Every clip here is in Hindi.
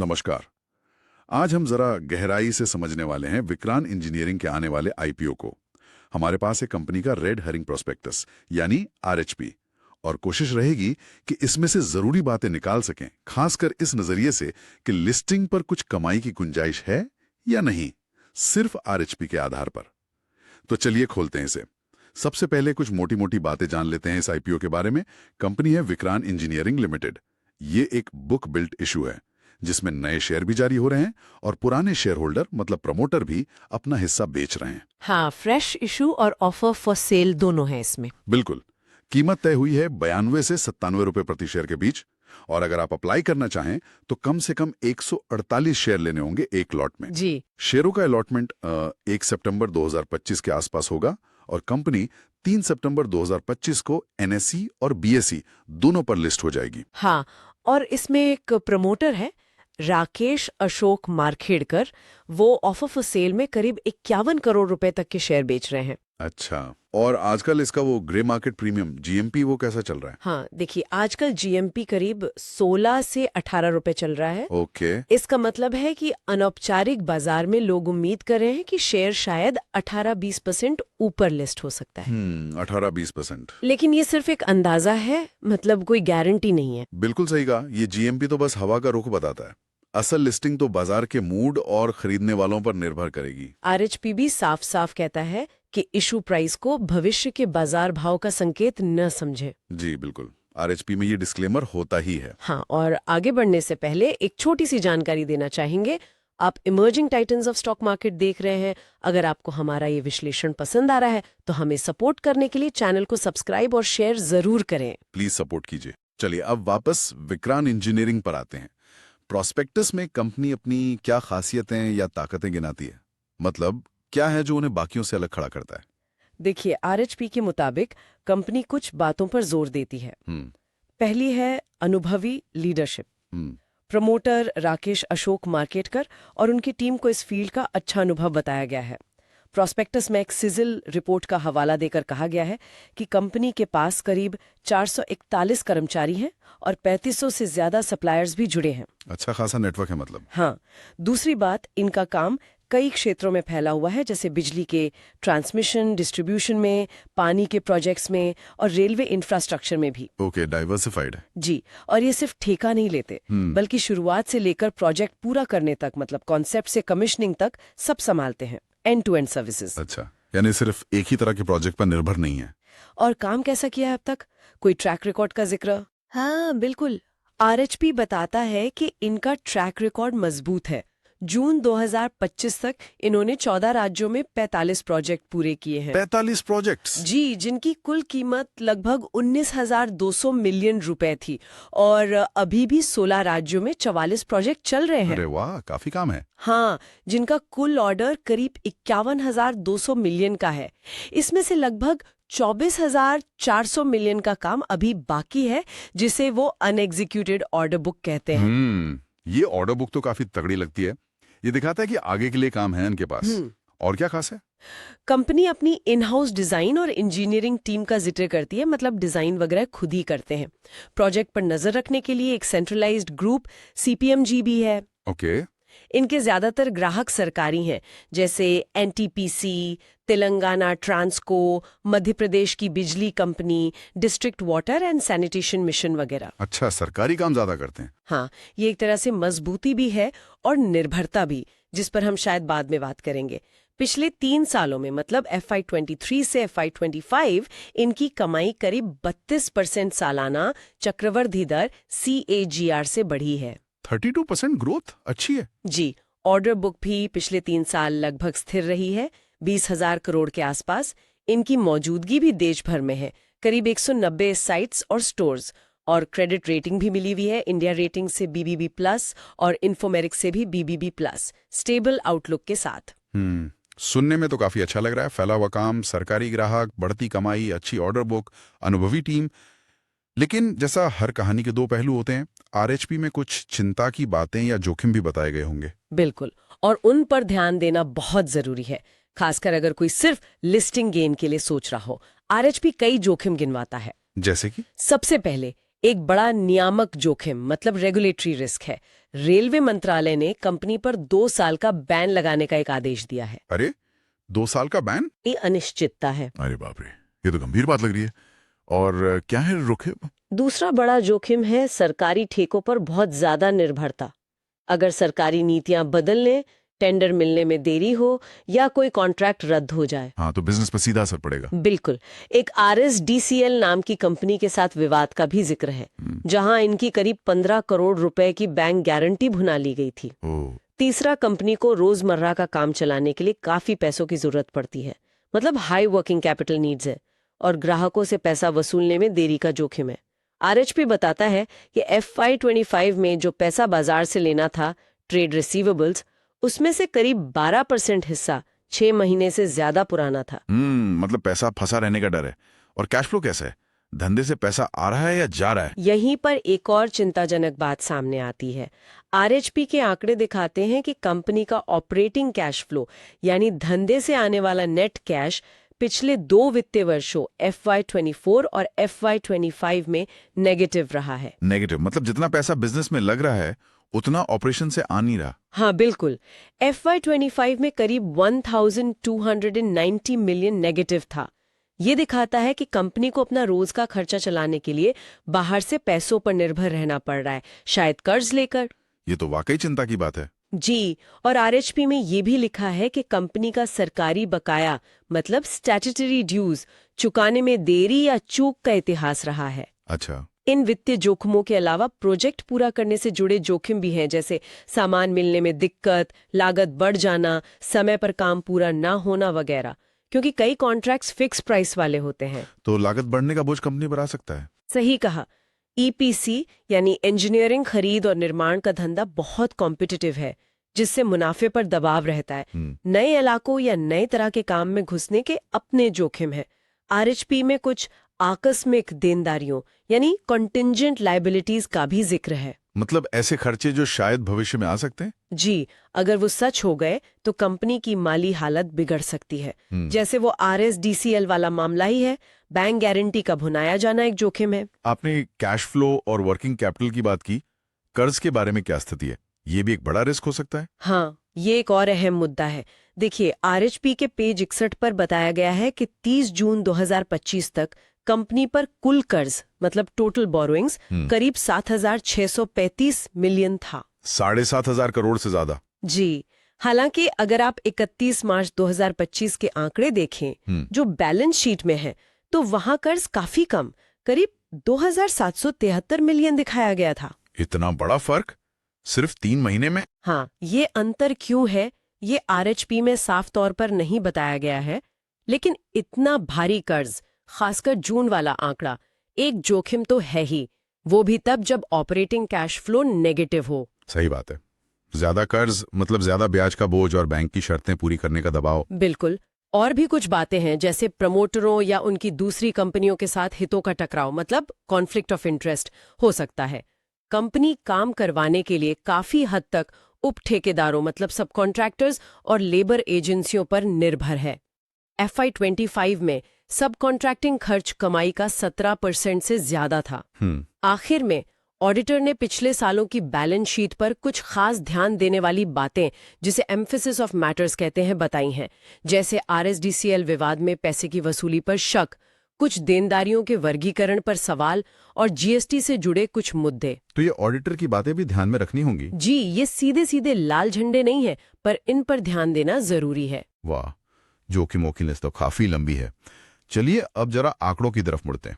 नमस्कार। आज हम जरा गहराई से समझने वाले हैं विक्रांत इंजीनियरिंग के आने वाले आईपीओ को। हमारे पास है कंपनी का रेड हेरिंग प्रोस्पेक्टस यानी आरएचपी, और कोशिश रहेगी कि इसमें से जरूरी बातें निकाल सकें, खासकर इस नजरिए से कि लिस्टिंग पर कुछ कमाई की गुंजाइश है या नहीं, सिर्फ आरएचपी के आधार पर। तो चलिए खोलते हैं इसे। सबसे पहले कुछ मोटी मोटी बातें जान लेते हैं इस आईपीओ के बारे में। कंपनी है विक्रांत इंजीनियरिंग लिमिटेड। ये एक बुक बिल्ट इशू है जिसमें नए शेयर भी जारी हो रहे हैं और पुराने शेयर होल्डर मतलब प्रमोटर भी अपना हिस्सा बेच रहे हैं। हाँ, फ्रेश इशू और ऑफर फॉर सेल दोनों हैं इसमें। बिल्कुल। कीमत तय हुई है 92 से 97 रुपए प्रति शेयर के बीच, और अगर आप अप्लाई करना चाहें तो कम से कम 148 शेयर लेने होंगे एक लॉट में। जी। शेयरों का अलॉटमेंट 1 सितंबर 2025 के आसपास होगा और कंपनी 3 सितंबर 2025 को एनएसई और बीएसई दोनों पर लिस्ट हो जाएगी। हाँ, और इसमें एक प्रमोटर है राकेश अशोक मारखेड़कर। वो ऑफर फॉर सेल में करीब 51 करोड़ रुपए तक के शेयर बेच रहे हैं। अच्छा, और आजकल इसका वो ग्रे मार्केट प्रीमियम जीएमपी वो कैसा चल रहा है? हाँ, देखिए आजकल जीएमपी करीब 16 से 18 रुपए चल रहा है। ओके। इसका मतलब है कि अनौपचारिक बाजार में लोग उम्मीद कर रहे हैं कि शेयर शायद 18-20% ऊपर लिस्ट हो सकता है। 18-20%। लेकिन ये सिर्फ एक अंदाजा है, मतलब कोई गारंटी नहीं है। बिल्कुल सही कहा। ये जीएमपी तो बस हवा का रुख बताता है। असल लिस्टिंग तो बाजार के मूड और खरीदने वालों पर निर्भर करेगी। आरएचपी भी साफ साफ कहता है कि इशू प्राइस को भविष्य के बाजार भाव का संकेत न समझे। जी बिल्कुल, आरएचपी में ये डिस्क्लेमर होता ही है। हाँ, और आगे बढ़ने से पहले एक छोटी सी जानकारी देना चाहेंगे। आप emerging titans of stock market देख रहे हैं। अगर आपको हमारा ये विश्लेषण पसंद आ रहा है तो हमें सपोर्ट करने के लिए चैनल को सब्सक्राइब और शेयर जरूर करें। प्लीज सपोर्ट कीजिए। चलिए अब वापस विक्रांत इंजीनियरिंग पर आते हैं। प्रोस्पेक्टस में कंपनी अपनी क्या खासियतें या ताकतें गिनाती है? मतलब क्या है जो उन्हें बाकियों से अलग खड़ा करता है? देखिए, आरएचपी के मुताबिक कंपनी कुछ बातों पर जोर देती है। पहली है अनुभवी लीडरशिप। प्रमोटर राकेश अशोक मार्केटकर और उनकी टीम को इस फील्ड का अच्छा अनुभव बताया गया है। प्रोस्पेक्टस में एक सिजिल रिपोर्ट का हवाला देकर कहा गया है कि कंपनी के पास करीब 441 कर्मचारी हैं और 3500 से ज्यादा सप्लायर्स भी जुड़े हैं। अच्छा खासा नेटवर्क है मतलब। हाँ, दूसरी बात, इनका काम कई क्षेत्रों में फैला हुआ है, जैसे बिजली के ट्रांसमिशन डिस्ट्रीब्यूशन में, पानी के प्रोजेक्ट्स में और रेलवे इंफ्रास्ट्रक्चर में भी। ओके, डाइवर्सिफाइड है। जी, और ये सिर्फ ठेका नहीं लेते, बल्कि शुरुआत से लेकर प्रोजेक्ट पूरा करने तक, मतलब कॉन्सेप्ट से कमिश्निंग तक सब संभालते हैं। End to end services. अच्छा, यानी सिर्फ एक ही तरह के प्रोजेक्ट पर निर्भर नहीं है। और काम कैसा किया है अब तक? कोई ट्रैक रिकॉर्ड का जिक्र? हाँ बिल्कुल। आरएचपी बताता है कि इनका ट्रैक रिकॉर्ड मजबूत है। जून 2025 तक इन्होंने 14 राज्यों में 45 प्रोजेक्ट पूरे किए हैं। 45 प्रोजेक्ट्स? जी, जिनकी कुल कीमत लगभग 19,200 मिलियन रुपए थी, और अभी भी 16 राज्यों में 44 प्रोजेक्ट चल रहे हैं। अरे वाह, काफी काम है। हाँ, जिनका कुल ऑर्डर करीब 51,200 मिलियन का है। इसमें से लगभग 24,400 मिलियन का काम अभी बाकी है, जिसे वो अनएग्जीक्यूटेड ऑर्डर बुक कहते हैं। ये ऑर्डर बुक तो काफी तगड़ी लगती है। ये दिखाता है कि आगे के लिए काम है इनके पास। और क्या खास है? कंपनी अपनी इन हाउस डिजाइन और इंजीनियरिंग टीम का जिक्र करती है, मतलब डिजाइन वगैरह खुद ही करते हैं। प्रोजेक्ट पर नजर रखने के लिए एक सेंट्रलाइज्ड ग्रुप सीपीएमजी भी है। ओके। इनके ज्यादातर ग्राहक सरकारी हैं, जैसे एनटीपीसी, तेलंगाना ट्रांसको, मध्य प्रदेश की बिजली company, district water and sanitation mission वगैरह। अच्छा, सरकारी काम ज्यादा करते हैं। हाँ, ये एक तरह से मजबूती भी है और निर्भरता भी, जिस पर हम शायद बाद में बात करेंगे। पिछले 3 सालों में, मतलब FY23 से FY25, इनकी कमाई करीब 32% सालाना चक्रवृद्धि दर CAGR से बढ़ी है। 32% ग्रोथ अच्छी है। जी, ऑर्डर बुक भी पिछले 3 साल लगभग स्थिर रही है, 20,000 करोड़ के आसपास। इनकी मौजूदगी भी देश भर में है, करीब 190 साइट्स और स्टोर्स, और क्रेडिट रेटिंग भी मिली हुई है, इंडिया रेटिंग से BBB+ और इन्फोमेरिक से भी BBB+, स्टेबल आउटलुक के साथ। सुनने में तो काफी अच्छा लग रहा है। फैला हुआ काम, सरकारी ग्राहक, बढ़ती कमाई, अच्छी ऑर्डर बुक, अनुभवी टीम। लेकिन जैसा हर कहानी के 2 पहलू होते हैं, आरएचपी में कुछ चिंता की बातें या जोखिम भी बताए गए होंगे। बिल्कुल, और उन पर ध्यान देना बहुत जरूरी है, खासकर अगर कोई सिर्फ लिस्टिंग गेन के लिए सोच रहा हो। आरएचपी कई जोखिम गिनवाता है। जैसे कि? सबसे पहले एक बड़ा नियामक जोखिम मतलब रेगुलेटरी रिस्क है। रेलवे मंत्रालय ने कंपनी पर 2 साल का बैन लगाने का एक आदेश दिया है। अरे 2 साल का बैन? ये अनिश्चितता है। अरे बाप रे, ये तो गंभीर बात लग रही है। और क्या है जोखिम? दूसरा बड़ा जोखिम है सरकारी ठेकों पर बहुत ज्यादा निर्भरता। अगर सरकारी नीतियां बदलने, टेंडर मिलने में देरी हो या कोई कॉन्ट्रैक्ट रद्द हो जाए। हाँ, तो बिजनेस पर सीधा असर पड़ेगा। बिल्कुल। एक RSDCL नाम की कंपनी के साथ विवाद का भी जिक्र है, जहां इनकी करीब 15 करोड़ रुपए की बैंक गारंटी भुना ली गई थी। तीसरा, कंपनी को रोजमर्रा का काम चलाने के लिए काफी पैसों की जरूरत पड़ती है, मतलब हाई वर्किंग कैपिटल नीड्स है, और ग्राहकों से पैसा वसूलने में देरी का जोखिम है। RHP बताता है कि FY25 में जो पैसा बाजार से लेना था, ट्रेड रिसीवेबल्स, उसमें से करीब 12% हिस्सा 6 महीने से ज्यादा पुराना था। मतलब पैसा फंसा रहने का डर है। और कैश फ्लो कैसा है? धंधे से पैसा आ रहा है या जा रहा है? यहीं पर एक और चिंताजनक बात सामने आती है। RHP के आंकड़े दिखाते हैं कि कंपनी का ऑपरेटिंग कैश फ्लो यानी धंधे से आने वाला नेट कैश पिछले 2 वित्तीय वर्षों FY24 और FY25 में नेगेटिव रहा है। नेगेटिव मतलब जितना पैसा बिजनेस में लग रहा है उतना ऑपरेशन से आ नहीं रहा। हाँ बिल्कुल। FY25 में करीब 1290 मिलियन नेगेटिव था। ये दिखाता है कि कंपनी को अपना रोज का खर्चा चलाने के लिए बाहर से पैसों पर निर्भर रहना पड़ रहा है, शायद कर्ज लेकर। ये तो वाकई चिंता की बात है। जी, और RHP में ये भी लिखा है कि कंपनी का सरकारी बकाया मतलब स्टैट्यूटरी ड्यूज चुकाने में देरी या चूक का इतिहास रहा है। अच्छा। इन वित्तीय जोखिमों के अलावा प्रोजेक्ट पूरा करने से जुड़े जोखिम भी हैं, जैसे सामान मिलने में दिक्कत, लागत बढ़ जाना, समय पर काम पूरा ना होना वगैरह, क्योंकि कई कॉन्ट्रैक्ट्स फिक्स प्राइस वाले होते हैं। तो लागत बढ़ने का बोझ कंपनी पर आ सकता है। सही कहा। EPC यानी इंजीनियरिंग, खरीद और निर्माण का धंधा बहुत कॉम्पिटिटिव है, जिससे मुनाफे पर दबाव रहता है। नए इलाकों या नए तरह के काम में घुसने के अपने जोखिम है। RHP में कुछ आकस्मिक देनदारियों यानी कंटिंजेंट लायबिलिटीज का भी जिक्र है। मतलब ऐसे खर्चे जो शायद भविष्य में आ सकते हैं। जी, अगर वो सच हो गए तो कंपनी की माली हालत बिगड़ सकती है। जैसे वो RSDCL वाला मामला ही है, बैंक गारंटी का भुनाया जाना एक जोखिम है। आपने कैश फ्लो और वर्किंग कैपिटल की बात की, कर्ज के बारे में क्या स्थिति है? ये भी एक बड़ा रिस्क हो सकता है। हाँ, ये एक और अहम मुद्दा है। देखिए, RHP के पेज 61 पर बताया गया है कि 30 जून 2025 तक कंपनी पर कुल कर्ज मतलब टोटल बोरोइंग्स करीब 7,635 मिलियन था। 7,500 करोड़ से ज्यादा। जी, हालांकि अगर आप 31 मार्च 2025 के आंकड़े देखें जो बैलेंस शीट में है, तो वहां कर्ज काफी कम, करीब 2,773 मिलियन दिखाया गया था। इतना बड़ा फर्क सिर्फ 3 महीने में? हाँ, ये अंतर क्यों है ये RHP में साफ तौर पर नहीं बताया गया है, लेकिन इतना भारी कर्ज, खासकर जून वाला आंकड़ा, एक जोखिम तो है ही, वो भी तब जब ऑपरेटिंग कैश फ्लो नेगेटिव हो। सही बात है। ज्यादा कर्ज मतलब ज्यादा ब्याज का बोझ और बैंक की शर्तें पूरी करने का दबाव। बिल्कुल। और भी कुछ बातें हैं, जैसे प्रमोटरों या उनकी दूसरी कंपनियों के साथ हितों का टकराव मतलब कॉन्फ्लिक्ट ऑफ इंटरेस्ट हो सकता है। कंपनी काम करवाने के लिए काफी हद तक उप ठेकेदारों मतलब सब कॉन्ट्रैक्टर्स और लेबर एजेंसियों पर निर्भर है। FY25 में सब कॉन्ट्रैक्टिंग खर्च कमाई का 17% से ज्यादा था। आखिर में ऑडिटर ने पिछले सालों की बैलेंस शीट पर कुछ खास ध्यान देने वाली बातें, जिसे एम्फेसिस ऑफ मैटर्स कहते हैं, बताई हैं, जैसे RSDCL विवाद में पैसे की वसूली पर शक, कुछ देनदारियों के वर्गीकरण पर सवाल और GST से जुड़े कुछ मुद्दे। तो ये ऑडिटर की बातें भी ध्यान में रखनी होंगी। जी, ये सीधे सीधे लाल झंडे नहीं है, पर इन पर ध्यान देना जरूरी है। वाह, जोखिमों की लिस्ट तो काफी लंबी है। चलिए अब जरा आंकड़ों की तरफ मुड़ते हैं।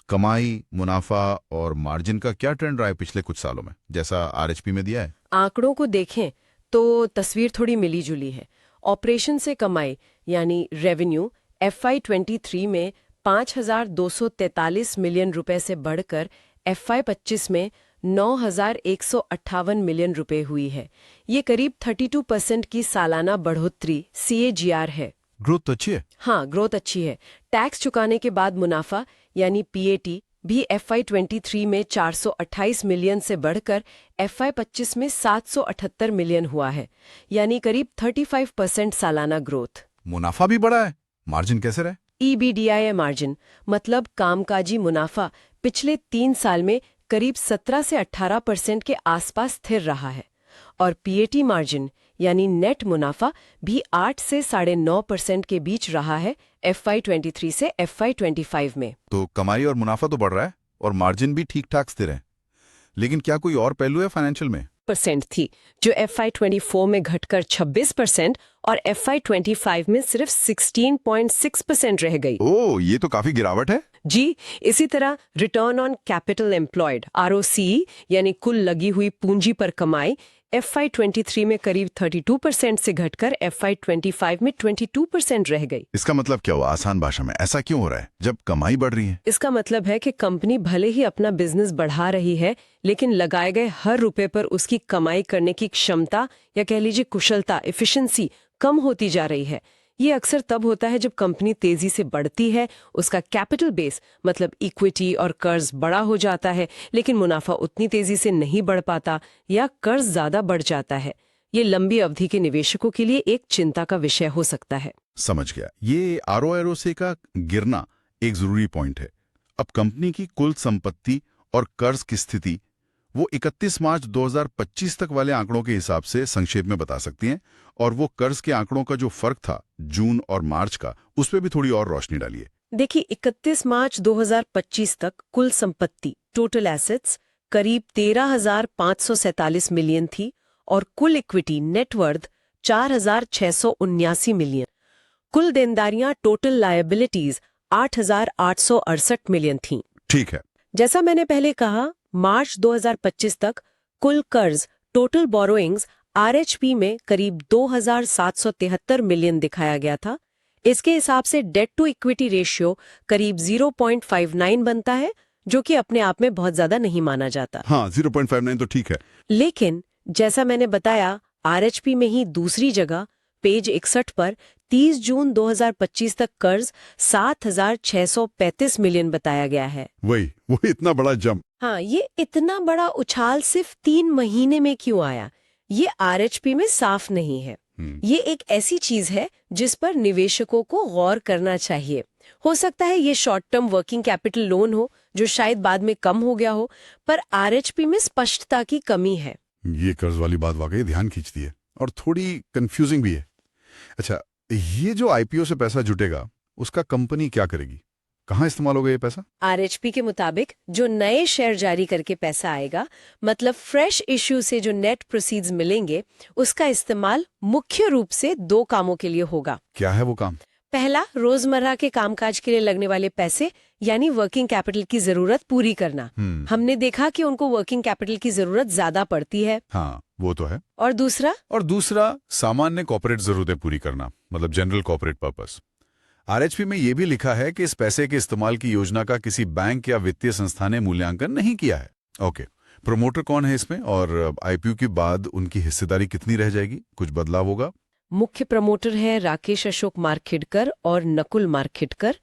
कमाई, मुनाफा और मार्जिन का क्या ट्रेंड रहा है पिछले कुछ सालों में, जैसा RHP में दिया है? आंकड़ों को देखें तो तस्वीर थोड़ी मिली जुली है। ऑपरेशन से कमाई यानी रेवेन्यू FY23 में 5,243 मिलियन रुपए से बढ़कर FY25 में 9,158 मिलियन रुपए हुई है। ये करीब 32% की सालाना बढ़ोतरी CAGR है। ग्रोथ तो अच्छी है। हाँ, ग्रोथ अच्छी है। टैक्स चुकाने के बाद मुनाफा यानी PAT भी FY23 में 428 मिलियन से बढ़कर FY25 में 778 मिलियन हुआ है, यानी करीब 35% सालाना ग्रोथ। मुनाफा भी बढ़ा है। मार्जिन कैसे रहे? EBITDA मार्जिन मतलब कामकाजी मुनाफा पिछले 3 साल में करीब 17 से 18% के आसपास स्थिर रहा है और पीएटी मार्जिन यानी नेट मुनाफा भी 8 से 9.5% के बीच रहा है FY23 से FY25 में। तो कमाई और मुनाफा तो बढ़ रहा है और मार्जिन भी ठीक ठाक स्थिर है, लेकिन क्या कोई और पहलू है फाइनेंशियल में? % थी जो FY24 में घटकर 26% और FY25 में सिर्फ 16.6% रह गई। ओह, ये तो काफी गिरावट है। जी, इसी तरह return on capital employed ROCE यानी कुल लगी हुई पूंजी पर कमाई FY23 में करीब 32% से घटकर FY25 में 22% रह गई। इसका मतलब क्या हुआ? आसान भाषा में ऐसा क्यों हो रहा है जब कमाई बढ़ रही है? इसका मतलब है कि कंपनी भले ही अपना बिजनेस बढ़ा रही है, लेकिन लगाए गए हर रुपए पर उसकी कमाई करने की क्षमता या कह लीजिए कुशलता, एफिशिएंसी कम होती जा रही है। ये अक्सर तब होता है जब कंपनी तेजी से बढ़ती है, उसका कैपिटल बेस मतलब इक्विटी और कर्ज बड़ा हो जाता है, लेकिन मुनाफा उतनी तेजी से नहीं बढ़ पाता या कर्ज ज्यादा बढ़ जाता है। ये लंबी अवधि के निवेशकों के लिए एक चिंता का विषय हो सकता है। समझ गया। ये ROROC का गिरना एक जरूरी पॉइंट है। अब कंपनी की कुल संपत्ति और कर्ज की स्थिति वो 31 मार्च 2025 तक वाले आंकड़ों के हिसाब से संक्षेप में बता सकती हैं, और वो कर्ज के आंकड़ों का जो फर्क था जून और मार्च का, उस पर भी थोड़ी और रोशनी डालिए। देखिए, 31 मार्च 2025 तक कुल संपत्ति टोटल एसेट्स करीब 13,547 मिलियन थी और कुल इक्विटी नेटवर्थ 4,679 मिलियन। कुल देनदारियां टोटल लायबिलिटीज 8,868 मिलियन थीं। ठीक है। जैसा मैंने पहले कहा, मार्च 2025 तक कुल कर्ज टोटल बोरोइंग्स RHP में करीब 2,773 मिलियन दिखाया गया था। इसके हिसाब से डेट टू इक्विटी रेशियो करीब 0.59 बनता है, जो कि अपने आप में बहुत ज्यादा नहीं माना जाता। हाँ, 0.59 तो ठीक है। लेकिन जैसा मैंने बताया, RHP में ही दूसरी जगह पेज 61 पर 30 जून 2025 तक कर्ज 7,635 मिलियन बताया गया है। वो इतना बड़ा जंप। हाँ, ये इतना बड़ा उछाल सिर्फ 3 महीने में क्यों आया, ये RHP में साफ नहीं है। ये एक ऐसी चीज है जिस पर निवेशकों को गौर करना चाहिए। हो सकता है ये short term working capital loan हो जो शायद बाद में कम हो गया हो, पर RHP में स्पष्टता की कमी है। ये कर्ज वाली बात वाकई ध्यान खींचती है और थोड़ी कंफ्यूजिंग भी है। अच्छा, ये जो IPO से पैसा जुटेगा उसका कंपनी क्या करेगी? कहाँ इस्तेमाल होगा ये पैसा? RHP के मुताबिक जो नए शेयर जारी करके पैसा आएगा, मतलब फ्रेश इश्यू से जो नेट प्रोसीड्स मिलेंगे, उसका इस्तेमाल मुख्य रूप से 2 कामों के लिए होगा। क्या है वो काम? पहला, रोजमर्रा के कामकाज के लिए लगने वाले पैसे यानी वर्किंग कैपिटल की जरूरत पूरी करना। हमने देखा कि उनको वर्किंग कैपिटल की जरूरत ज्यादा पड़ती है। हाँ, वो तो है। और दूसरा सामान्य कॉर्पोरेट जरूरतें पूरी करना, मतलब जनरल कॉर्पोरेट पर्पस। RHP में ये भी लिखा है कि इस पैसे के इस्तेमाल की योजना का किसी बैंक या वित्तीय संस्था ने मूल्यांकन नहीं किया है। ओके, प्रमोटर कौन है इसमें और IPO के बाद उनकी हिस्सेदारी कितनी रह जाएगी? कुछ बदलाव होगा? मुख्य प्रमोटर है राकेश अशोक मार्केटकर और नकुल मार्केटकर।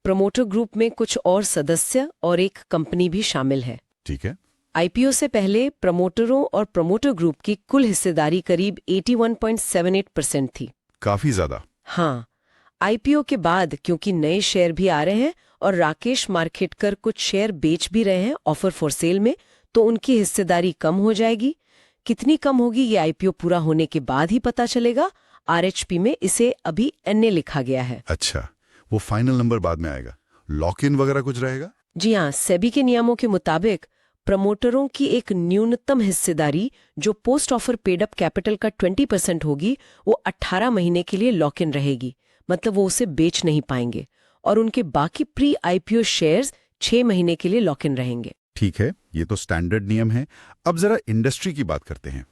प्रमोटर ग्रुप में कुछ और सदस्य और एक कंपनी भी शामिल है। ठीक है। IPO से पहले प्रमोटरों और प्रमोटर ग्रुप की कुल हिस्सेदारी करीब 81.78% थी। काफी ज्यादा। हाँ, IPO के बाद क्योंकि नए शेयर भी आ रहे हैं और राकेश मार्केटकर कुछ शेयर बेच भी रहे हैं ऑफर फॉर सेल में, तो उनकी हिस्सेदारी कम हो जाएगी। कितनी कम होगी ये IPO पूरा होने के बाद ही पता चलेगा। RHP में इसे अभी NA लिखा गया है। अच्छा, वो फाइनल नंबर बाद में आएगा। लॉक इन वगैरह कुछ रहेगा? जी हाँ, सेबी के नियमों के मुताबिक प्रमोटरों की एक न्यूनतम हिस्सेदारी जो post offer paid up capital का 20% होगी, वो 18 महीने के लिए लॉक इन रहेगी। मतलब वो उसे बेच नहीं पाएंगे और उनके बाकी प्री IPO शेयर्स 6 महीने के लिए लॉक इन रहेंगे। ठीक है, ये तो स्टैंडर्ड नियम है। अब जरा इंडस्ट्री की बात करते हैं।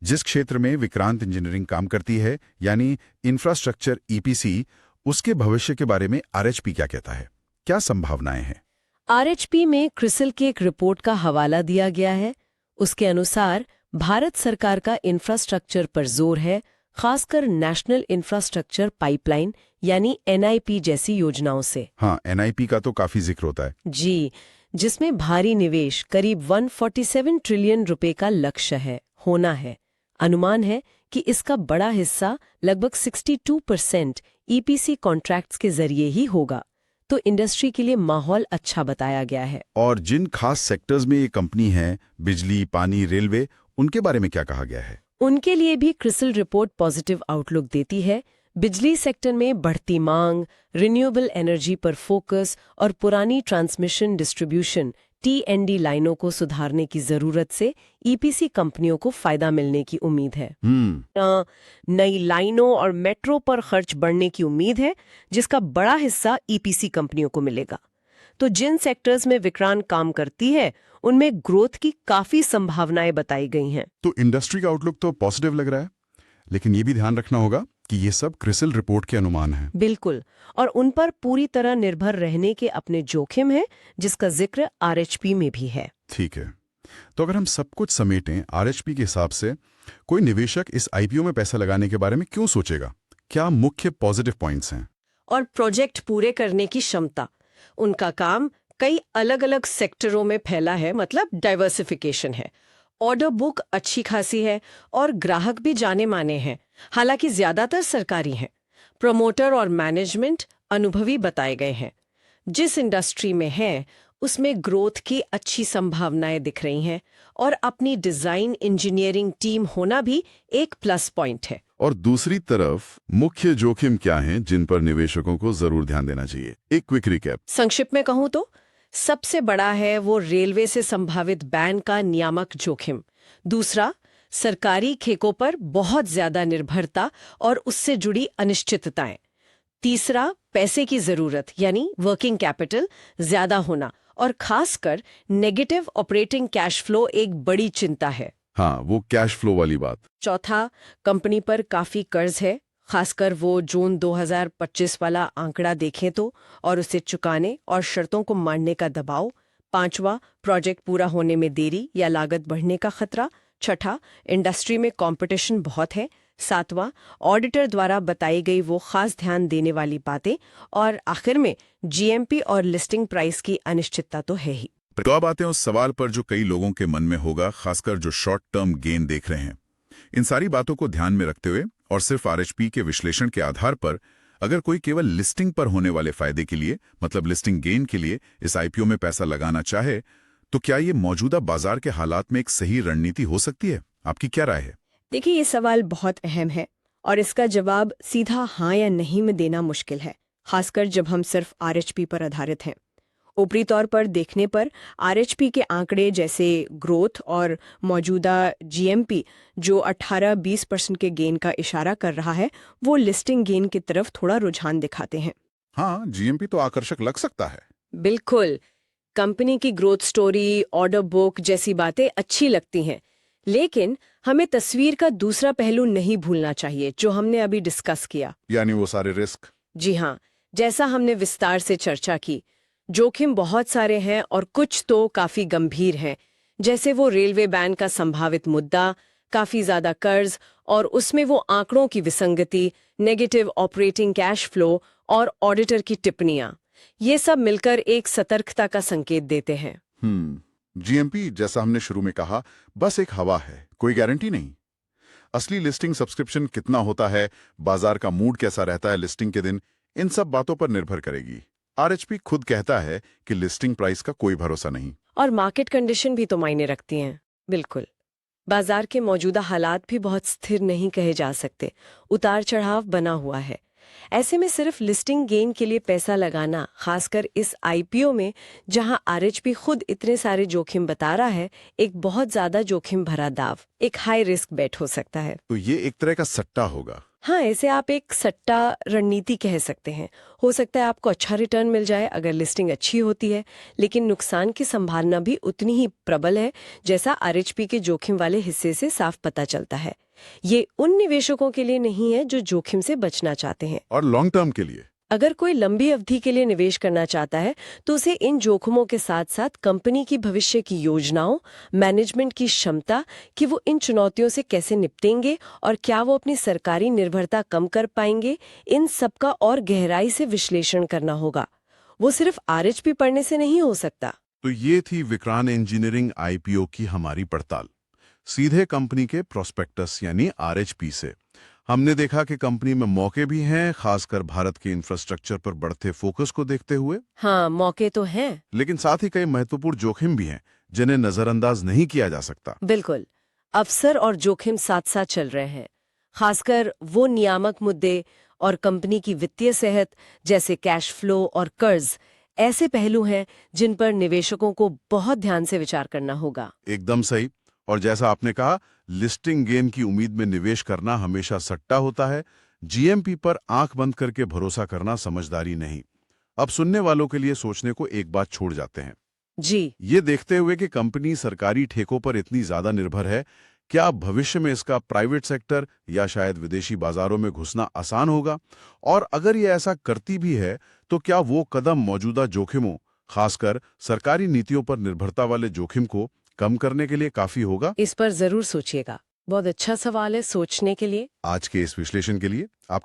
जिस क्षेत्र में विक्रांत इंजीनियरिंग काम करती है, यानी इंफ्रास्ट्रक्चर EPC, उसके भविष्य के बारे में RHP क्या कहता है? क्या संभावनाएं हैं? RHP में क्रिसिल की एक रिपोर्ट का हवाला दिया गया है। उसके अनुसार भारत सरकार का इंफ्रास्ट्रक्चर पर जोर है, खासकर नेशनल इंफ्रास्ट्रक्चर पाइपलाइन यानी NIP जैसी योजनाओं से। हाँ, NIP का तो काफी जिक्र होता है। जी, जिसमें भारी निवेश करीब 147 ट्रिलियन रुपए का लक्ष्य होना है। अनुमान है कि इसका बड़ा हिस्सा लगभग 62% EPC कॉन्ट्रैक्ट्स के जरिए ही होगा। तो इंडस्ट्री के लिए माहौल अच्छा बताया गया है। और जिन खास सेक्टर्स में ये कंपनी है, बिजली, पानी, रेलवे, उनके बारे में क्या कहा गया है? उनके लिए भी क्रिसिल रिपोर्ट पॉजिटिव आउटलुक देती है। बिजली सेक्टर में बढ़ती मांग, रिन्यूएबल एनर्जी पर फोकस और पुरानी ट्रांसमिशन डिस्ट्रीब्यूशन T&D लाइनों को सुधारने की जरूरत से ईपीसी कंपनियों को फायदा मिलने की उम्मीद है। नई लाइनों और मेट्रो पर खर्च बढ़ने की उम्मीद है, जिसका बड़ा हिस्सा ईपीसी कंपनियों को मिलेगा। तो जिन सेक्टर्स में विक्रांत काम करती है, उनमें ग्रोथ की काफी संभावनाएं बताई गई हैं। तो इंडस्ट्री का आउटलुक तो पॉजिटिव लग रहा है, लेकिन ये भी ध्यान रखना होगा कि ये सब क्रिसिल रिपोर्ट के अनुमान हैं। बिल्कुल, और उन पर पूरी तरह निर्भर रहने के अपने जोखिम हैं, जिसका जिक्र आरएचपी में भी है। ठीक है, तो अगर हम सब कुछ समेटें, आरएचपी के हिसाब से कोई निवेशक इस आईपीओ में पैसा लगाने के बारे में क्यों सोचेगा? क्या मुख्य पॉजिटिव पॉइंट्स हैं? और प्रोजेक्ट पूरे करने की क्षमता। उनका काम कई अलग अलग सेक्टरों में फैला है, मतलब डाइवर्सिफिकेशन है। ऑर्डर बुक अच्छी खासी है और ग्राहक भी जाने माने हैं, हालांकि ज्यादातर सरकारी हैं। प्रमोटर और मैनेजमेंट अनुभवी बताए गए हैं। जिस इंडस्ट्री में है उसमें ग्रोथ की अच्छी संभावनाएं दिख रही हैं, और अपनी डिजाइन इंजीनियरिंग टीम होना भी एक प्लस पॉइंट है। और दूसरी तरफ मुख्य जोखिम क्या हैं जिन पर निवेशकों को जरूर ध्यान देना चाहिए? एक क्विक रिकैप। संक्षिप्त में कहूं तो सबसे बड़ा है वो रेलवे से संभावित बैन का नियामक जोखिम। दूसरा, सरकारी ठेकों पर बहुत ज्यादा निर्भरता और उससे जुड़ी अनिश्चितताएं। तीसरा, पैसे की जरूरत यानी वर्किंग कैपिटल ज्यादा होना, और खासकर नेगेटिव ऑपरेटिंग कैश फ्लो एक बड़ी चिंता है। हाँ, वो कैश फ्लो वाली बात। चौथा, कंपनी पर काफी कर्ज है, खासकर वो जून 2025 वाला आंकड़ा देखें तो, और उसे चुकाने और शर्तों को मानने का दबाव। पांचवा, प्रोजेक्ट पूरा होने में देरी या लागत बढ़ने का खतरा। छठा, इंडस्ट्री में कंपटीशन बहुत है। सातवां, ऑडिटर द्वारा बताई गई वो खास ध्यान देने वाली बातें। और आखिर में जीएमपी और लिस्टिंग प्राइस की अनिश्चितता तो है ही। तो अब आते हैं उस सवाल पर जो कई लोगों के मन में होगा, खासकर जो शॉर्ट टर्म गेन देख रहे हैं। इन सारी बातों को ध्यान में रखते हुए और सिर्फ आरएचपी के विश्लेषण के आधार पर अगर कोई केवल लिस्टिंग पर होने वाले फायदे के लिए, मतलब लिस्टिंग गेन के लिए इस आईपीओ में पैसा लगाना चाहे, तो क्या ये मौजूदा बाजार के हालात में एक सही रणनीति हो सकती है? आपकी क्या राय है? देखिए, ये सवाल बहुत अहम है और इसका जवाब सीधा हाँ या नहीं में देना मुश्किल है, खासकर जब हम सिर्फ आरएचपी पर आधारित हैं। ऊपरी तौर पर देखने पर आरएचपी के आंकड़े जैसे ग्रोथ और मौजूदा जीएमपी जो 18-20% के गेन का इशारा कर रहा है, वो लिस्टिंग गेन की तरफ थोड़ा रुझान दिखाते हैं। हाँ, जीएमपी तो आकर्षक लग सकता है। बिल्कुल, कंपनी की ग्रोथ स्टोरी, ऑर्डर बुक जैसी बातें अच्छी लगती हैं, लेकिन हमें तस्वीर का दूसरा पहलू नहीं भूलना चाहिए जो हमने अभी डिस्कस किया, यानी वो सारे रिस्क। जी हाँ, जैसा हमने विस्तार से चर्चा की, जोखिम बहुत सारे हैं और कुछ तो काफी गंभीर हैं, जैसे वो रेलवे बैन का संभावित मुद्दा, काफी ज्यादा कर्ज और उसमें वो आंकड़ों की विसंगति, नेगेटिव ऑपरेटिंग कैश फ्लो और ऑडिटर की टिप्पणियां। ये सब मिलकर एक सतर्कता का संकेत देते हैं। जीएमपी, जैसा हमने शुरू में कहा, बस एक हवा है, कोई गारंटी नहीं। असली लिस्टिंग सब्सक्रिप्शन कितना होता है, बाजार का मूड कैसा रहता है लिस्टिंग के दिन, इन सब बातों पर निर्भर करेगी। आरएचपी खुद कहता है कि लिस्टिंग प्राइस का कोई भरोसा नहीं। और मार्केट कंडीशन भी तो मायने रखती हैं। बिल्कुल, बाजार के मौजूदा हालात भी बहुत स्थिर नहीं कहे जा सकते, उतार चढ़ाव बना हुआ है। ऐसे में सिर्फ लिस्टिंग गेन के लिए पैसा लगाना, खासकर इस आईपीओ में जहां आरएचपी खुद इतने सारे जोखिम बता रहा है, एक बहुत ज्यादा जोखिम भरा दाव, एक हाई रिस्क बेट हो सकता है। तो ये एक तरह का सट्टा होगा। हाँ, ऐसे आप एक सट्टा रणनीति कह सकते हैं। हो सकता है आपको अच्छा रिटर्न मिल जाए अगर लिस्टिंग अच्छी होती है, लेकिन नुकसान की संभावना भी उतनी ही प्रबल है जैसा आरएचपी के जोखिम वाले हिस्से से साफ पता चलता है। ये उन निवेशकों के लिए नहीं है जो जोखिम से बचना चाहते हैं। और लॉन्ग टर्म के लिए, अगर कोई लंबी अवधि के लिए निवेश करना चाहता है तो उसे इन जोखिमों के साथ साथ कंपनी की भविष्य की योजनाओं, मैनेजमेंट की क्षमता कि वो इन चुनौतियों से कैसे निपटेंगे और क्या वो अपनी सरकारी निर्भरता कम कर पाएंगे, इन सब का और गहराई से विश्लेषण करना होगा। वो सिर्फ आरएचपी पढ़ने से नहीं हो सकता। तो ये थी विक्रांत इंजीनियरिंग आईपीओ की हमारी पड़ताल, सीधे कंपनी के प्रोस्पेक्टस यानी आरएचपी से। हमने देखा कि कंपनी में मौके भी हैं, खासकर भारत के इंफ्रास्ट्रक्चर पर बढ़ते फोकस को देखते हुए, हाँ, मौके तो हैं। लेकिन साथ ही कई महत्वपूर्ण जोखिम भी हैं जिन्हें नजरअंदाज नहीं किया जा सकता। बिल्कुल, अवसर और जोखिम साथ साथ चल रहे हैं, खासकर वो नियामक मुद्दे और कंपनी की वित्तीय सेहत जैसे कैश फ्लो और कर्ज ऐसे पहलू हैं जिन पर निवेशकों को बहुत ध्यान से विचार करना होगा। एकदम सही। और जैसा आपने कहा, लिस्टिंग गेन की उम्मीद में निवेश करना हमेशा सट्टा होता है। जीएमपी पर आंख बंद करके भरोसा करना समझदारी नहीं। अब सुनने वालों के लिए सोचने को एक बात छोड़ जाते हैं। जी, ये देखते हुए कि कंपनी सरकारी ठेकों पर इतनी ज्यादा निर्भर है, क्या भविष्य में इसका प्राइवेट सेक्टर या शायद विदेशी बाजारों में घुसना आसान होगा? और अगर ये ऐसा करती भी है, तो क्या वो कदम मौजूदा जोखिमों, खासकर सरकारी नीतियों पर निर्भरता वाले जोखिम को कम करने के लिए काफी होगा? इस पर जरूर सोचिएगा। बहुत अच्छा सवाल है सोचने के लिए। आज के इस विश्लेषण के लिए आपका